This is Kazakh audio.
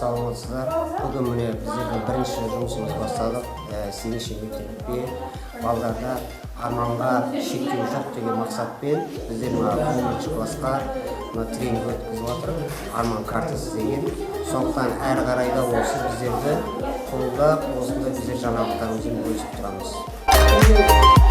саламатсыздар. Бүгін міне біздердің бірінші жұмысымыз бастадық. 8-ші мектепте балаларда Арманға шектеу жоқ деген мақсатпен біздер 10-ші классқа тренинг өткізіп жатырмыз. Арман картасы деген. Сондықтан әрі қарай да осы біздерді қолдап, осындай біздер жаңалықтарымызбен бөлісіп тұрамыз.